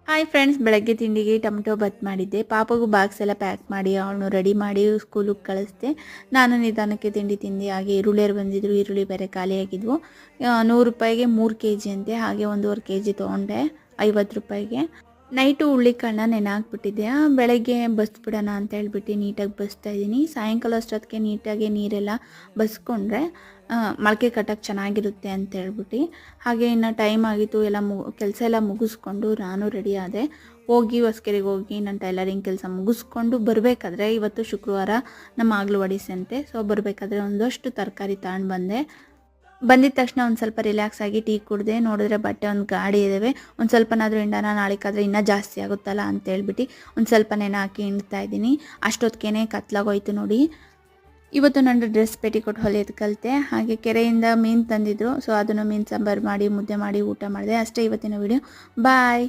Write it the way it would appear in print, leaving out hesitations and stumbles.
Hi friends, ಬೆಳಗ್ಗೆ ತಿಂಡಿಗೆ tomato Baat ಮಾಡಿದ್ದೆ. ಪಾಪಗೂ ಬಾಕ್ಸ್ ಎಲ್ಲ ಪ್ಯಾಕ್ ಮಾಡಿ ಅವಳನ್ನು ರೆಡಿ ಮಾಡಿ ಸ್ಕೂಲಿಗೆ ಕಳಿಸ್ದೆ. ನಾನು ನಿಧಾನಕ್ಕೆ ತಿಂಡಿ ತಿಂದೆ. ಹಾಗೆ ಈರುಳ್ಳಿಯರು ಬಂದಿದ್ರು, ಈರುಳ್ಳಿ ಬೇರೆ ಖಾಲಿಯಾಗಿದ್ವು. 100 ರೂಪಾಯಿಗೆ 3 kg ಅಂತೆ. ಹಾಗೆ 1.5 kg ತೊಗೊಂಡೆ 50 ರೂಪಾಯಿಗೆ. ನೈಟು ಹುಳ್ಳಿಕಾಳನ್ನ ನೆನೆ ಹಾಕ್ಬಿಟ್ಟಿದ್ದೆ. ಬೆಳಗ್ಗೆ ಬಸ್ಬಿಡೋಣ ಅಂತ ಹೇಳ್ಬಿಟ್ಟು ನೀಟಾಗಿ ಬಸ್ತಾ ಇದ್ದೀನಿ. ಸಾಯಂಕಾಲ ಅಷ್ಟೊತ್ತಿಗೆ ನೀಟಾಗಿ ನೀರೆಲ್ಲ ಬಸ್ಕೊಂಡ್ರೆ ಮೊಳಕೆ ಕಟ್ಟಕ್ಕೆ ಚೆನ್ನಾಗಿರುತ್ತೆ ಅಂತ ಹೇಳ್ಬಿಟ್ಟು. ಹಾಗೆ ಇನ್ನು ಟೈಮ್ ಆಗಿತ್ತು. ಎಲ್ಲ ಕೆಲಸ ಎಲ್ಲ ಮುಗಿಸ್ಕೊಂಡು ನಾನು ರೆಡಿ ಆದೆ. ಹೋಗಿ ಹೊಸ್ಕೆರೆಗೆ ಹೋಗಿ ನಾನು ಟೈಲರಿಂಗ್ ಕೆಲಸ ಮುಗಿಸ್ಕೊಂಡು ಬರಬೇಕಾದ್ರೆ, ಇವತ್ತು ಶುಕ್ರವಾರ ನಮ್ಮ ಆಗ್ಲು ಹೊಡಿಸಂತೆ. ಸೊ ಬರಬೇಕಾದ್ರೆ ಒಂದಷ್ಟು ತರಕಾರಿ ತಗೊಂಡು ಬಂದೆ. ಬಂದಿದ ತಕ್ಷಣ ಒಂದು ಸ್ವಲ್ಪ ರಿಲ್ಯಾಕ್ಸ್ ಆಗಿ ಟೀ ಕುಡಿದೆ. ನೋಡಿದ್ರೆ ಬಟ್ಟೆ ಒಂದು ಗಾಡಿ ಇದ್ದಾವೆ. ಒಂದು ಸ್ವಲ್ಪನಾದರೂ ಹಿಂಡಾನ, ನಾಳೆಕಾದರೆ ಇನ್ನೂ ಜಾಸ್ತಿ ಆಗುತ್ತಲ್ಲ ಅಂತ ಹೇಳ್ಬಿಟ್ಟು ಒಂದು ಸ್ವಲ್ಪ ನೆನೆ ಹಾಕಿ ಹಿಂಡ್ತಾ ಇದ್ದೀನಿ. ಅಷ್ಟೊತ್ತಿಗೆ ಕತ್ಲಾಗೋಯ್ತು ನೋಡಿ. ಇವತ್ತು ನನ್ನ ಡ್ರೆಸ್ ಪೆಟಿಕೋಟ್ ಹೊಲಿಯೋದು ಕಲಿತೆ. ಹಾಗೆ ಕೆರೆಯಿಂದ ಮೀನು ತಂದಿದ್ರು. ಸೊ ಅದನ್ನು ಮೀನು ಸಾಂಬಾರು ಮಾಡಿ ಮುದ್ದೆ ಮಾಡಿ ಊಟ ಮಾಡಿದೆ. ಅಷ್ಟೇ ಇವತ್ತಿನ ವಿಡಿಯೋ. ಬಾಯ್.